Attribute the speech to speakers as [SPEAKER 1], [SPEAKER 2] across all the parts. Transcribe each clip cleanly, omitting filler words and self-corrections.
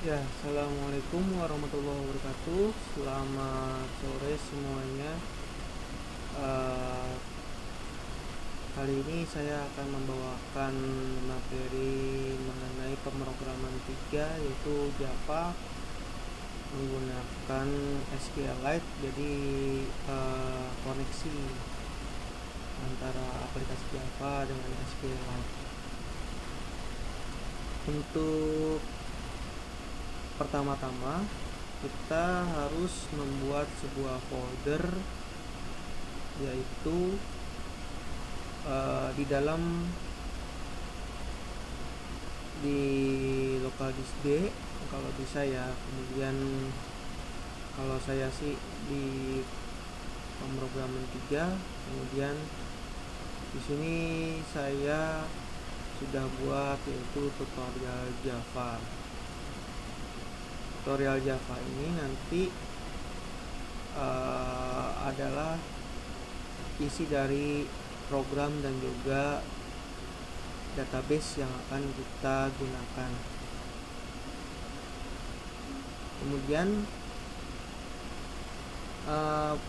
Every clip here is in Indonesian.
[SPEAKER 1] Ya, assalamualaikum warahmatullahi wabarakatuh. Selamat sore semuanya. Eh, Kali ini saya akan membawakan materi mengenai pemrograman 3 yaitu Java menggunakan SQLite. Jadi koneksi antara aplikasi Java dengan SQLite. Untuk pertama-tama kita harus membuat sebuah folder, yaitu di dalam di local disk D kalau bisa ya. Kemudian kalau saya sih di pemrograman 3, kemudian di sini saya sudah buat yaitu tutorial Java. Tutorial Java ini nanti adalah isi dari program dan juga database yang akan kita gunakan. Kemudian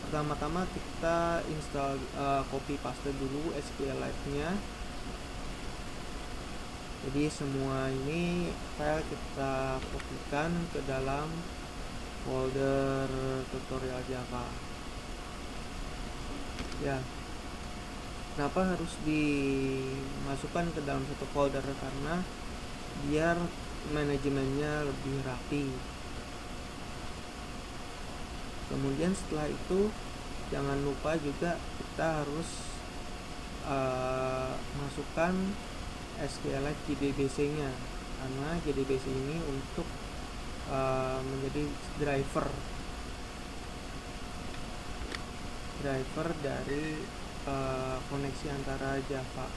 [SPEAKER 1] pertama-tama kita install, copy paste dulu SQLite-nya. Jadi semua ini file kita kopikan ke dalam folder tutorial Java. Ya, kenapa harus dimasukkan ke dalam satu folder? Karena biar manajemennya lebih rapi. Kemudian setelah itu jangan lupa juga kita harus masukkan SQLite JDBC-nya, karena JDBC ini untuk menjadi driver dari koneksi antara Java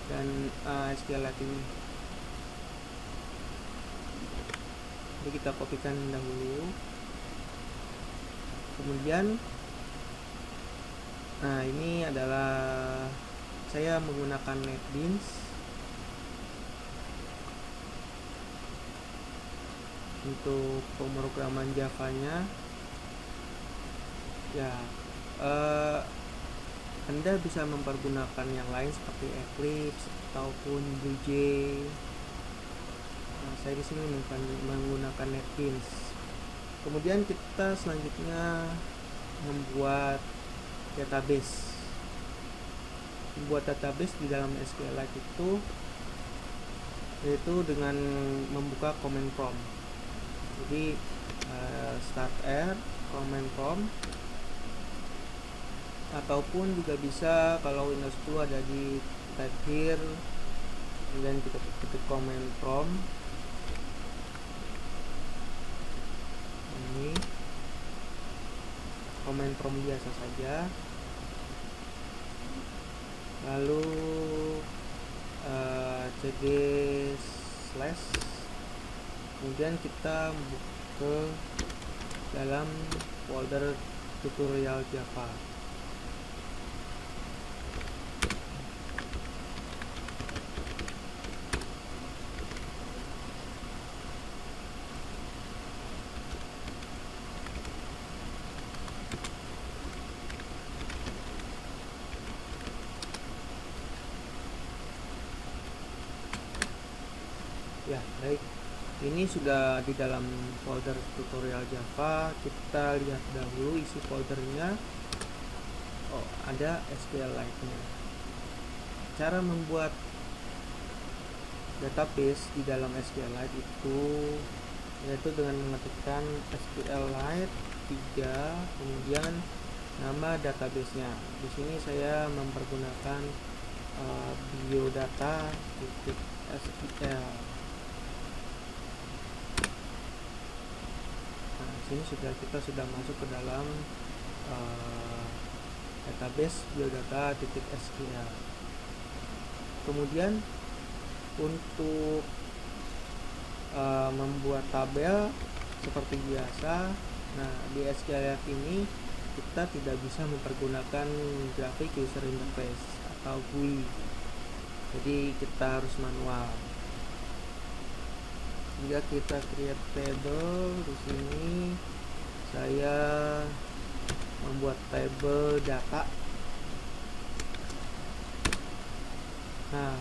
[SPEAKER 1] dan SQLite ini. Jadi kita kopikan dahulu. Kemudian ini adalah saya menggunakan NetBeans untuk pemrograman Java-nya. Ya, Anda bisa mempergunakan yang lain seperti Eclipse ataupun Vue.js. Saya di sini menggunakan NetBeans. Kemudian kita selanjutnya membuat database. Membuat database di dalam SQLite itu yaitu dengan membuka command prompt. Jadi start R command prompt, ataupun juga bisa kalau Windows 2 ada di type here, kemudian kita ketik command prompt. Ini command prompt biasa saja. Lalu cd slash, kemudian kita ke dalam folder tutorial Java. Ya, baik. Ini sudah di dalam folder tutorial Java. Kita lihat dahulu isi foldernya. Oh, ada SQLite-nya. Cara membuat database di dalam SQLite itu yaitu dengan mengetikkan SQLite 3, kemudian nama database-nya. Di sini saya mempergunakan biodata.sql. Sini kita sudah masuk ke dalam database biodata.sql. Kemudian untuk membuat tabel seperti biasa, di SQLite ini kita tidak bisa mempergunakan graphic user interface atau GUI. Jadi kita harus manual. Jika kita create table, di sini saya membuat table data. Nah,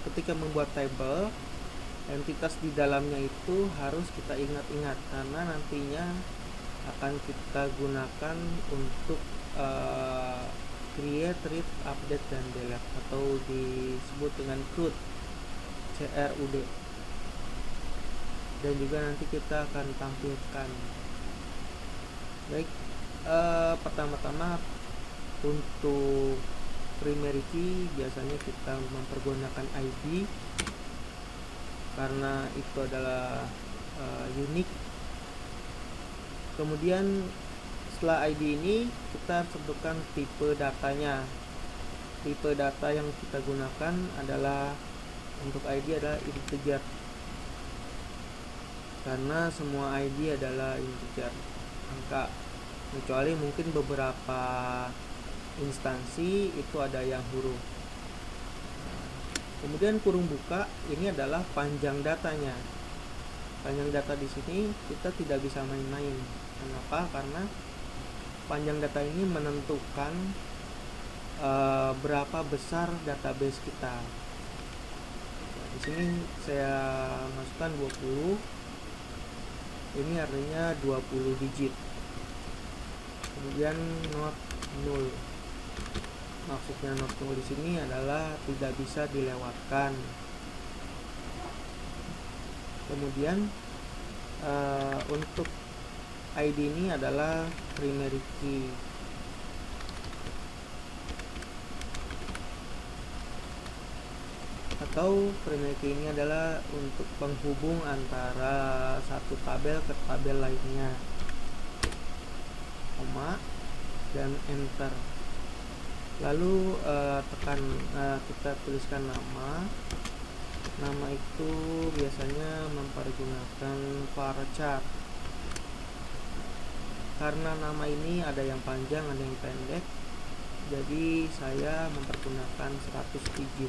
[SPEAKER 1] ketika membuat table, entitas di dalamnya itu harus kita ingat-ingat karena nantinya akan kita gunakan untuk create, read, update, dan delete, atau disebut dengan CRUD, CRUD. Dan juga nanti kita akan tampilkan. Baik, pertama-tama untuk primary key biasanya kita mempergunakan ID karena itu adalah unik. Kemudian setelah ID ini kita tentukan tipe datanya. Tipe data yang kita gunakan adalah untuk ID adalah integer karena semua ID adalah integer, angka, kecuali mungkin beberapa instansi itu ada yang huruf. Kemudian kurung buka ini adalah panjang datanya. Panjang data di sini kita tidak bisa main-main. Kenapa? Karena panjang data ini menentukan berapa besar database kita. Nah, di sini saya masukkan 20. Ini artinya 20 digit. Kemudian not null. Maksudnya not null di sini adalah tidak bisa dilewatkan. Kemudian untuk ID ini adalah primary key. Atau primary key ini adalah untuk penghubung antara satu tabel ke tabel lainnya. Koma dan enter. Lalu kita tuliskan nama. Nama itu biasanya mempergunakan varchar. Karena nama ini ada yang panjang, ada yang pendek, jadi saya mempergunakan 100 digit.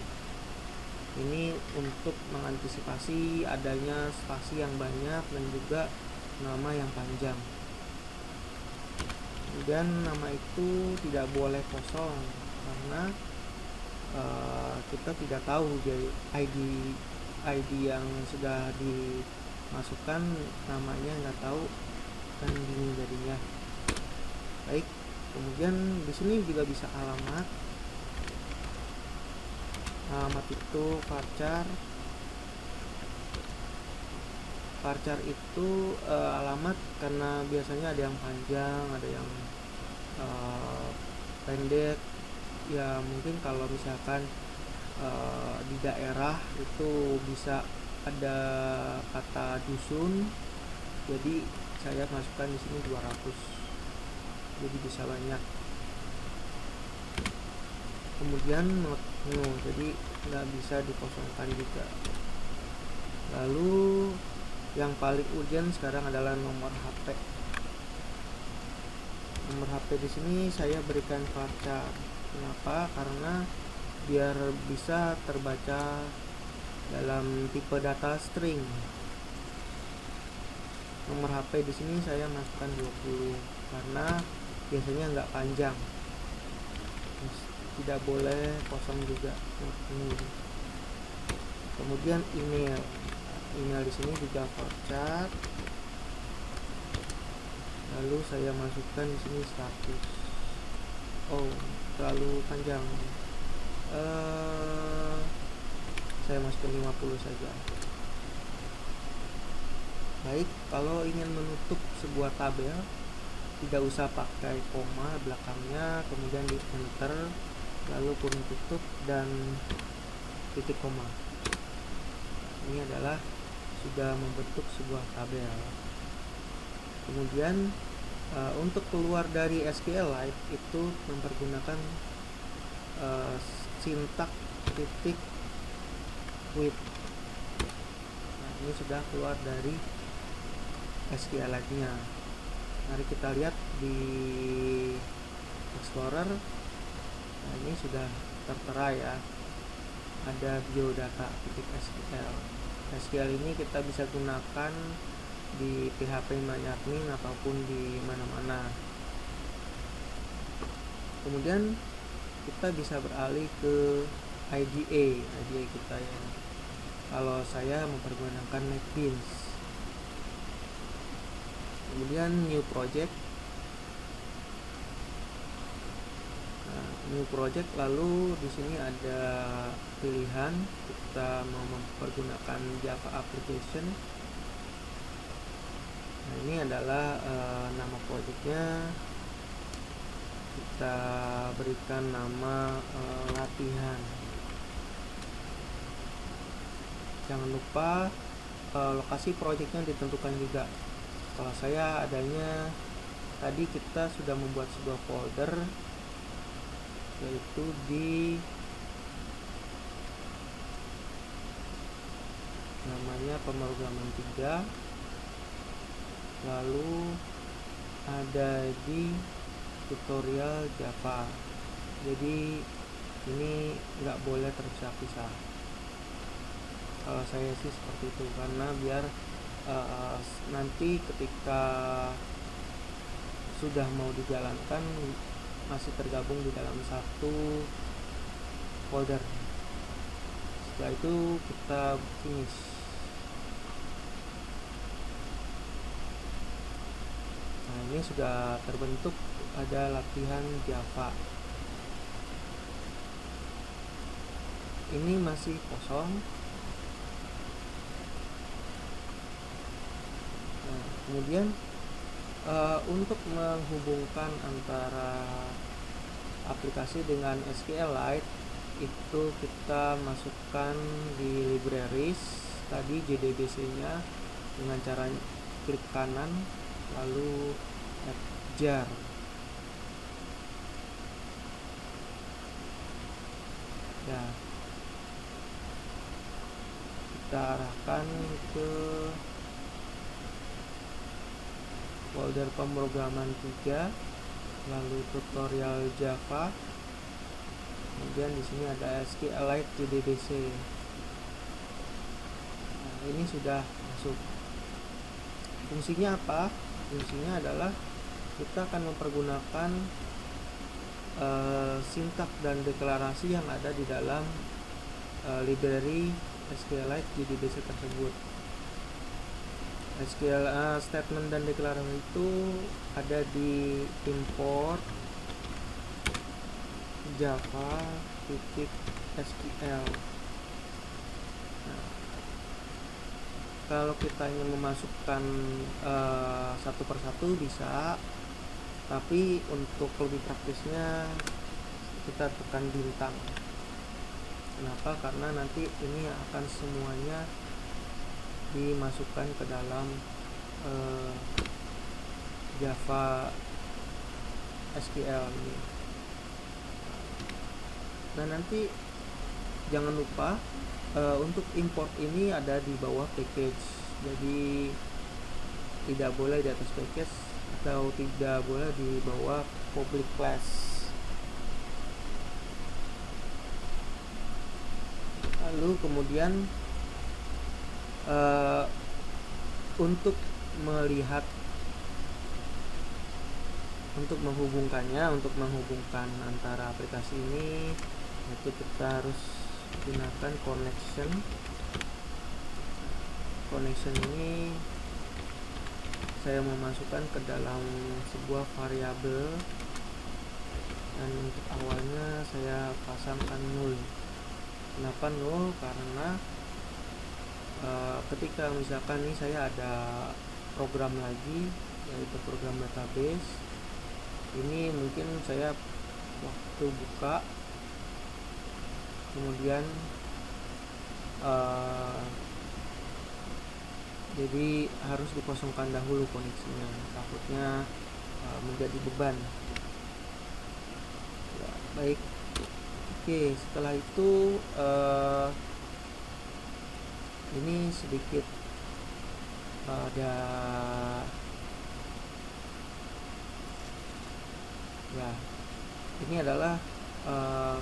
[SPEAKER 1] Ini untuk mengantisipasi adanya spasi yang banyak dan juga nama yang panjang. Dan nama itu tidak boleh kosong karena kita tidak tahu jadi ID yang sudah dimasukkan namanya nggak tahu, kan bingung jadinya. Baik, kemudian di sini juga bisa alamat. Alamat itu varchar. Varchar itu alamat karena biasanya ada yang panjang, ada yang pendek. Ya mungkin kalau misalkan di daerah itu bisa ada kata dusun, jadi saya masukkan di sini 200, jadi bisa banyak. Kemudian not no, jadi nggak bisa dikosongkan juga. Lalu yang paling urgent sekarang adalah nomor HP. Nomor HP di sini saya berikan varchar. Kenapa? Karena biar bisa terbaca dalam tipe data string. Nomor HP di sini saya masukkan 20 karena biasanya nggak panjang. Tidak boleh kosong juga. Kemudian email. Email di sini juga varchar. Lalu saya masukkan di sini status. Oh, terlalu panjang. Saya masukkan 50 saja. Baik, kalau ingin menutup sebuah tabel tidak usah pakai koma belakangnya, kemudian di enter, lalu kurung tutup dan titik koma. Ini adalah sudah membentuk sebuah tabel. Kemudian untuk keluar dari SQLite itu mempergunakan sintak titik with. Nah, ini sudah keluar dari SQLite-nya. Mari kita lihat di Explorer. Nah, ini sudah tertera ya, ada biodata.sql. SQL ini kita bisa gunakan di PHP MyAdmin ataupun di mana-mana. Kemudian kita bisa beralih ke IDE kita ya. Kalau saya mempergunakan NetBeans. Kemudian new project. New project, lalu di sini ada pilihan kita mau mempergunakan Java application. Nah, ini adalah nama projectnya, kita berikan nama latihan. Jangan lupa lokasi projectnya ditentukan juga. Kalau saya adanya tadi kita sudah membuat sebuah folder, yaitu di namanya pemrograman 3, lalu ada di tutorial Java. Jadi ini nggak boleh terpisah-pisah. Kalau saya sih seperti itu, karena biar nanti ketika sudah mau dijalankan masih tergabung di dalam satu folder. Setelah itu kita finish. Nah, ini sudah terbentuk ada latihan Java. Ini masih kosong. Nah, kemudian untuk menghubungkan antara aplikasi dengan SQLite itu kita masukkan di libraries tadi JDBC nya dengan cara klik kanan lalu add jar. Ya, kita arahkan ke folder pemrograman 3, lalu tutorial Java. Kemudian di sini ada SQLite JDBC. Nah, ini sudah masuk. Fungsinya apa? Fungsinya adalah kita akan mempergunakan sintak dan deklarasi yang ada di dalam library SQLite JDBC tersebut. SQL statement dan deklarasi itu ada di import java.sql. Nah, kalau kita ingin memasukkan satu persatu bisa, tapi untuk lebih praktisnya kita tekan bintang. Kenapa? Karena nanti ini akan semuanya dimasukkan ke dalam Java SQL ini. Nah, nanti jangan lupa untuk import ini ada di bawah package. Jadi tidak boleh di atas package atau tidak boleh di bawah public class. Lalu kemudian untuk melihat, untuk menghubungkannya, untuk menghubungkan antara aplikasi ini, itu kita harus gunakan connection. Connection ini saya memasukkan ke dalam sebuah variabel, dan untuk awalnya saya pasangkan null. Kenapa null? Karena ketika misalkan ini saya ada program lagi, yaitu program database, ini mungkin saya waktu buka kemudian jadi harus dikosongkan dahulu koneksinya, takutnya menjadi beban. Ya, baik. Oke, setelah itu ini sedikit ada ya, ini adalah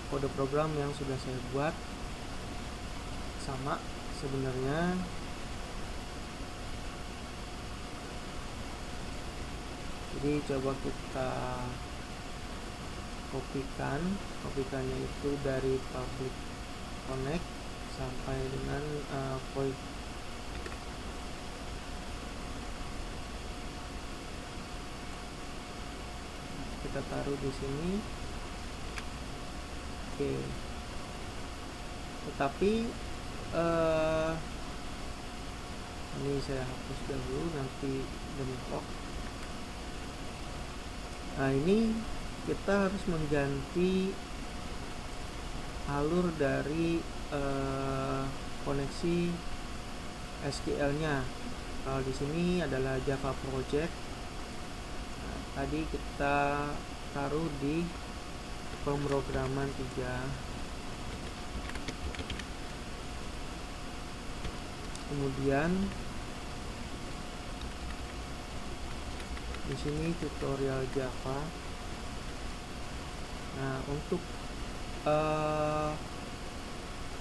[SPEAKER 1] kode program yang sudah saya buat, sama sebenarnya Jadi coba kita kopikannya itu dari public connect sampai dengan void. Kita taruh di sini. Oke. Tetapi ini saya hapus dahulu, nanti bentrok. Nah, ini kita harus mengganti alur dari koneksi SQL-nya. Kalau di sini adalah Java Project. Nah, tadi kita taruh di pemrograman 3. Kemudian di sini tutorial Java. Nah, untuk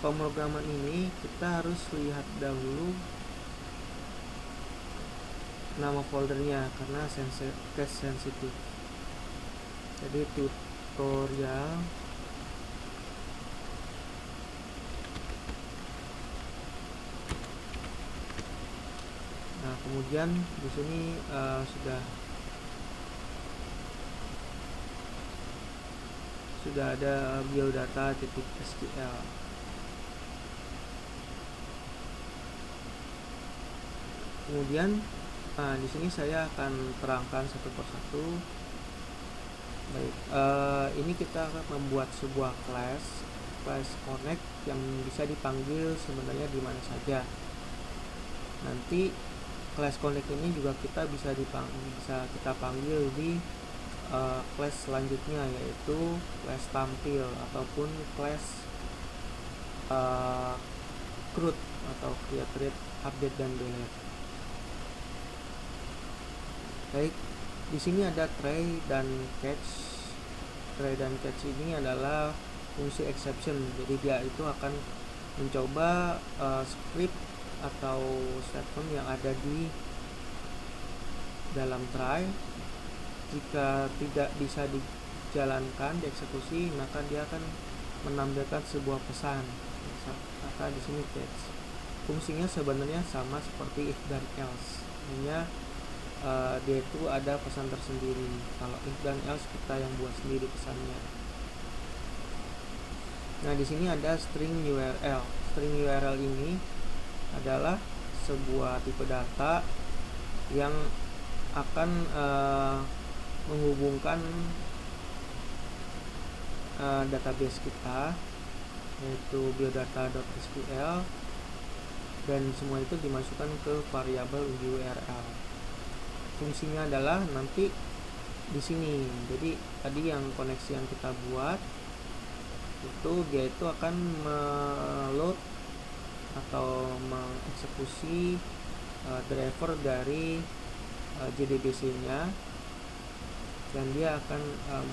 [SPEAKER 1] pemrograman ini kita harus lihat dahulu nama foldernya karena case sensitif. Jadi tutorial nah, kemudian di sini sudah ada biodata.sql. Kemudian di sini saya akan terangkan satu persatu. Baik, ini kita akan membuat sebuah class connect yang bisa dipanggil sebenarnya di mana saja. Nanti class connect ini juga bisa kita panggil di class selanjutnya, yaitu class tampil ataupun class CRUD atau create, read, update, dan delete. Baik, di sini ada try dan catch. Try dan catch ini adalah fungsi exception. Jadi dia itu akan mencoba script atau statement yang ada di dalam try. Jika tidak bisa dijalankan, dieksekusi, maka dia akan menampilkan sebuah pesan. Maka di sini catch. Fungsinya sebenarnya sama seperti if dan else. Hanya dia itu ada pesan tersendiri. Kalau if dan else kita yang buat sendiri pesannya. Nah, di sini ada string URL. String URL ini adalah sebuah tipe data yang akan menghubungkan database kita, yaitu biodata.sql, dan semua itu dimasukkan ke variabel URL. Fungsinya adalah nanti di sini. Jadi tadi yang koneksi yang kita buat itu dia itu akan meload atau mengeksekusi driver dari JDBC-nya, dan dia akan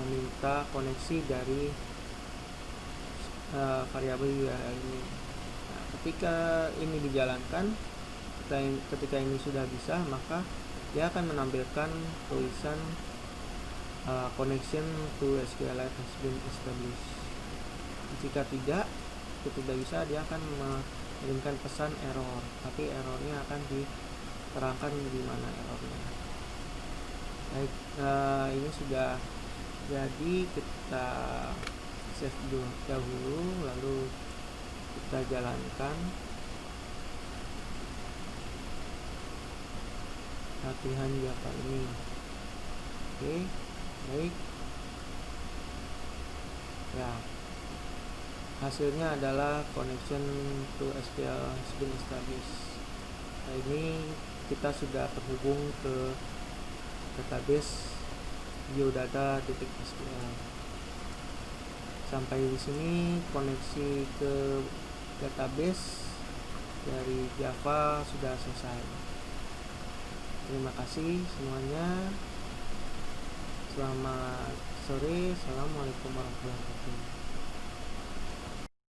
[SPEAKER 1] meminta koneksi dari variabel URL ini. Nah, ketika ini dijalankan, ketika ini sudah bisa, maka dia akan menampilkan tulisan connection to SQLite has been established. Jika tidak bisa, dia akan mengirimkan pesan error, tapi errornya akan diterangkan di mana errornya. Baik, ini sudah jadi, kita save dahulu, lalu kita jalankan latihan Java ini. Oke, baik ya, hasilnya adalah connection to SQL has been established. Nah, ini kita sudah terhubung ke database biodata.sql. Sampai di sini koneksi ke database dari Java sudah selesai. Terima kasih semuanya. Selamat sore. Assalamualaikum warahmatullahi wabarakatuh.